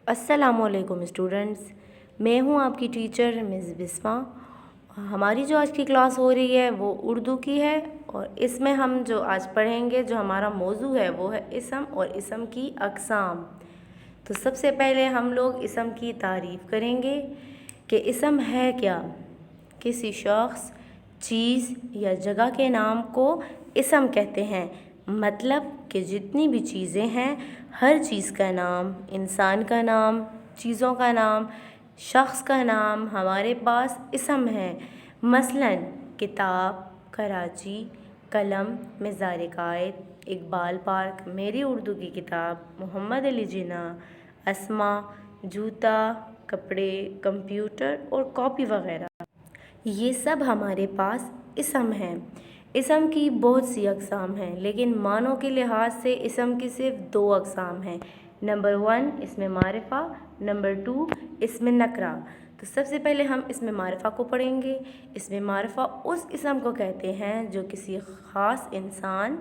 السلام علیکم اسٹوڈنٹس، میں ہوں آپ کی ٹیچر مس بسما۔ ہماری جو آج کی کلاس ہو رہی ہے وہ اردو کی ہے، اور اس میں ہم جو آج پڑھیں گے، جو ہمارا موضوع ہے وہ ہے اسم اور اسم کی اقسام۔ تو سب سے پہلے ہم لوگ اسم کی تعریف کریں گے کہ اسم ہے کیا۔ کسی شخص، چیز یا جگہ کے نام کو اسم کہتے ہیں، مطلب کہ جتنی بھی چیزیں ہیں، ہر چیز کا نام، انسان کا نام، چیزوں کا نام، شخص کا نام ہمارے پاس اسم ہے۔ مثلاً کتاب، کراچی، قلم، مزار قائد، اقبال پارک، میری اردو کی کتاب، محمد علی جناح، اسماء، جوتا، کپڑے، کمپیوٹر اور کاپی وغیرہ۔ یہ سب ہمارے پاس اسم ہیں۔ اسم کی بہت سی اقسام ہیں، لیکن معنوں کے لحاظ سے اسم کی صرف 2 اقسام ہیں۔ نمبر 1 اسم معرفہ، نمبر 2 اسم نکرہ۔ تو سب سے پہلے ہم اسم معرفہ کو پڑھیں گے۔ اسم معرفہ اس اسم کو کہتے ہیں جو کسی خاص انسان،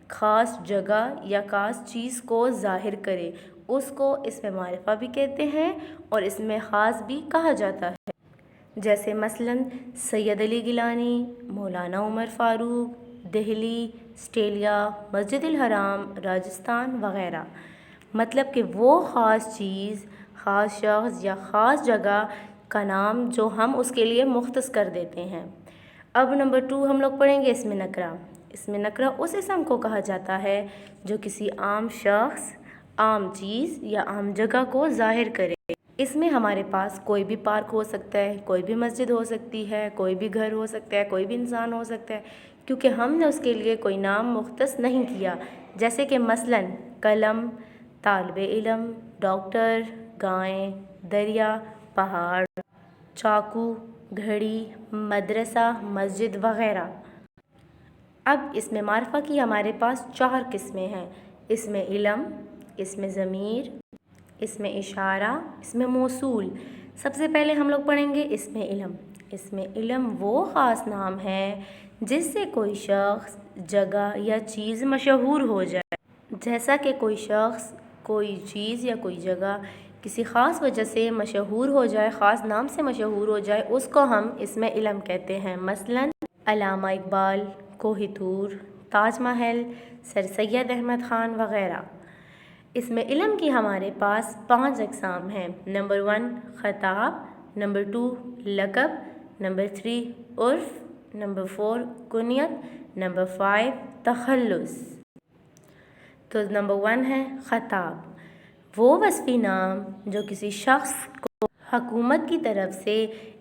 خاص جگہ یا خاص چیز کو ظاہر کرے، اس کو اسم معرفہ بھی کہتے ہیں اور اسم خاص بھی کہا جاتا ہے۔ جیسے مثلاً سید علی گیلانی، مولانا عمر فاروق، دہلی، آسٹریلیا، مسجد الحرام، راجستھان وغیرہ۔ مطلب کہ وہ خاص چیز، خاص شخص یا خاص جگہ کا نام جو ہم اس کے لیے مختص کر دیتے ہیں۔ اب نمبر 2 ہم لوگ پڑھیں گے اسم نکرہ۔ اسم نکرہ اس اسم کو کہا جاتا ہے جو کسی عام شخص، عام چیز یا عام جگہ کو ظاہر کرے۔ اس میں ہمارے پاس کوئی بھی پارک ہو سکتا ہے، کوئی بھی مسجد ہو سکتی ہے، کوئی بھی گھر ہو سکتا ہے، کوئی بھی انسان ہو سکتا ہے، کیونکہ ہم نے اس کے لیے کوئی نام مختص نہیں کیا۔ جیسے کہ مثلاً قلم، طالب علم، ڈاکٹر، گائے، دریا، پہاڑ، چاقو، گھڑی، مدرسہ، مسجد وغیرہ۔ اب اسم معرفہ کی ہمارے پاس 4 قسمیں ہیں: اسم علم، اسم ضمیر، اسم اشارہ، اسم موصول۔ سب سے پہلے ہم لوگ پڑھیں گے اسم علم۔ اسم علم وہ خاص نام ہے جس سے کوئی شخص، جگہ یا چیز مشہور ہو جائے۔ جیسا کہ کوئی شخص، کوئی چیز یا کوئی جگہ کسی خاص وجہ سے مشہور ہو جائے، خاص نام سے مشہور ہو جائے، اس کو ہم اسم علم کہتے ہیں۔ مثلاً علامہ اقبال، کوہ طور، تاج محل، سر سید احمد خان وغیرہ۔ اسم علم کی ہمارے پاس 5 اقسام ہیں۔ نمبر 1 خطاب، نمبر 2 لقب، نمبر 3 عرف، نمبر 4 کنیت، نمبر 5 تخلص۔ تو نمبر 1 ہے خطاب۔ وہ وصفی نام جو کسی شخص کو حکومت کی طرف سے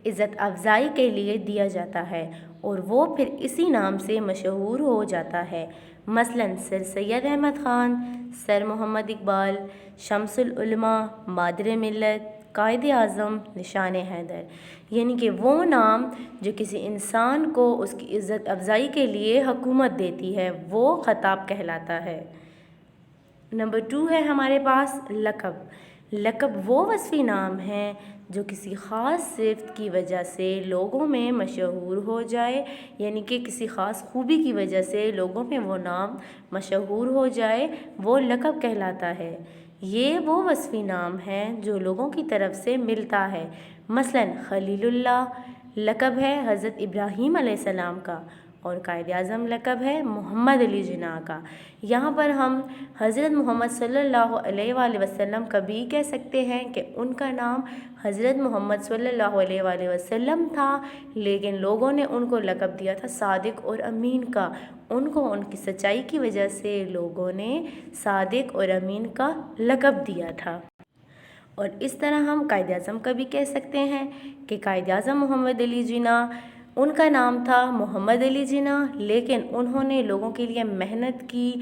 عزت افزائی کے لیے دیا جاتا ہے اور وہ پھر اسی نام سے مشہور ہو جاتا ہے۔ مثلاً سر سید احمد خان، سر محمد اقبال، شمس العلماء، مادر ملت، قائد اعظم، نشان حیدر۔ یعنی کہ وہ نام جو کسی انسان کو اس کی عزت افزائی کے لیے حکومت دیتی ہے، وہ خطاب کہلاتا ہے۔ نمبر 2 ہے ہمارے پاس لقب۔ لقب وہ وصفی نام ہے جو کسی خاص صفت کی وجہ سے لوگوں میں مشہور ہو جائے، یعنی کہ کسی خاص خوبی کی وجہ سے لوگوں میں وہ نام مشہور ہو جائے، وہ لقب کہلاتا ہے۔ یہ وہ وصفی نام ہے جو لوگوں کی طرف سے ملتا ہے۔ مثلاً خلیل اللہ لقب ہے حضرت ابراہیم علیہ السلام کا، اور قائد اعظم لقب ہے محمد علی جناح کا۔ یہاں پر ہم حضرت محمد صلی اللہ علیہ وآلہ وسلم کا بھی کہہ سکتے ہیں کہ ان کا نام حضرت محمد صلی اللہ علیہ وآلہ وسلم تھا، لیکن لوگوں نے ان کو لقب دیا تھا صادق اور امین کا۔ ان کو ان کی سچائی کی وجہ سے لوگوں نے صادق اور امین کا لقب دیا تھا۔ اور اس طرح ہم قائد اعظم کا بھی کہہ سکتے ہیں کہ قائد اعظم محمد علی جناح، ان کا نام تھا محمد علی جناح، لیکن انہوں نے لوگوں کے لیے محنت کی،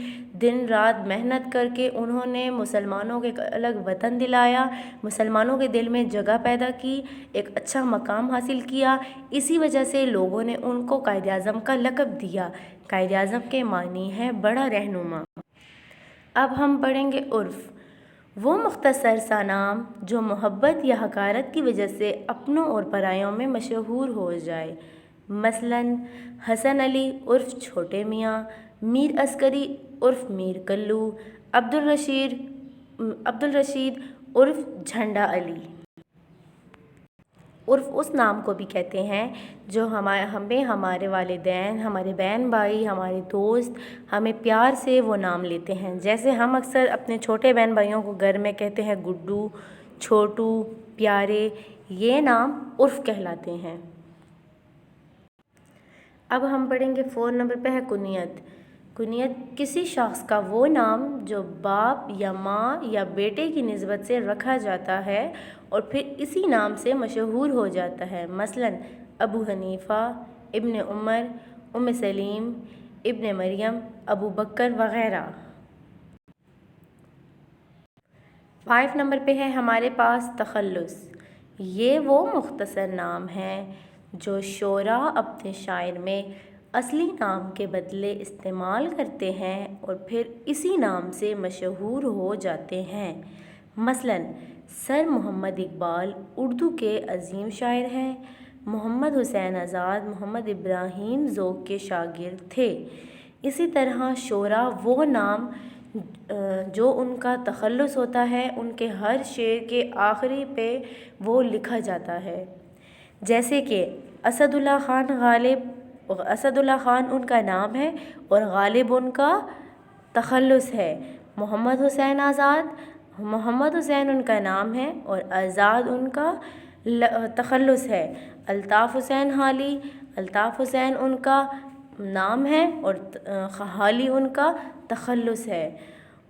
دن رات محنت کر کے انہوں نے مسلمانوں کو ایک الگ وطن دلایا، مسلمانوں کے دل میں جگہ پیدا کی، ایک اچھا مقام حاصل کیا۔ اسی وجہ سے لوگوں نے ان کو قائد اعظم کا لقب دیا۔ قائد اعظم کے معنی ہے بڑا رہنما۔ اب ہم پڑھیں گے عرف۔ وہ مختصر سا نام جو محبت یا حقارت کی وجہ سے اپنوں اور پرایوں میں مشہور ہو جائے۔ مثلاً حسن علی عرف چھوٹے میاں، میر عسکری عرف میر کلو، عبدالرشید عبدالرشید عرف جھنڈا علی۔ عرف اس نام کو بھی کہتے ہیں جو ہمیں ہمارے والدین، ہمارے بہن بھائی، ہمارے دوست ہمیں پیار سے وہ نام لیتے ہیں۔ جیسے ہم اکثر اپنے چھوٹے بہن بھائیوں کو گھر میں کہتے ہیں گڈو، چھوٹو، پیارے، یہ نام عرف کہلاتے ہیں۔ اب ہم پڑھیں گے 4 نمبر پہ ہے کنیت۔ کنیت کسی شخص کا وہ نام جو باپ یا ماں یا بیٹے کی نسبت سے رکھا جاتا ہے اور پھر اسی نام سے مشہور ہو جاتا ہے، مثلاً ابو حنیفہ، ابن عمر، ام سلیم، ابن مریم، ابو بکر وغیرہ۔ 5 نمبر پہ ہے ہمارے پاس تخلص۔ یہ وہ مختصر نام ہیں جو شعراء اپنے شاعر میں اصلی نام کے بدلے استعمال کرتے ہیں اور پھر اسی نام سے مشہور ہو جاتے ہیں، مثلاً سر محمد اقبال اردو کے عظیم شاعر ہیں، محمد حسین آزاد محمد ابراہیم ذوق کے شاگرد تھے۔ اسی طرح شعراء وہ نام جو ان کا تخلص ہوتا ہے ان کے ہر شعر کے آخری پہ وہ لکھا جاتا ہے، جیسے کہ اسد اللہ خان غالب، اسد اللہ خان ان کا نام ہے اور غالب ان کا تخلص ہے۔ محمد حسین آزاد، محمد حسین ان کا نام ہے اور آزاد ان کا تخلص ہے۔ الطاف حسین حالی، الطاف حسین ان کا نام ہے اور حالی ان کا تخلص ہے۔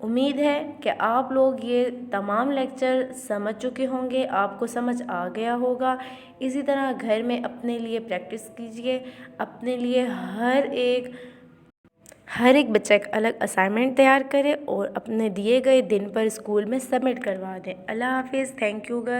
امید ہے کہ آپ لوگ یہ تمام لیکچر سمجھ چکے ہوں گے، آپ کو سمجھ آ گیا ہوگا۔ اسی طرح گھر میں اپنے لیے پریکٹس کیجئے، اپنے لیے ہر ایک بچہ ایک الگ اسائنمنٹ تیار کرے اور اپنے دیے گئے دن پر اسکول میں سبمٹ کروا دیں۔ اللہ حافظ، تھینک یو گرل۔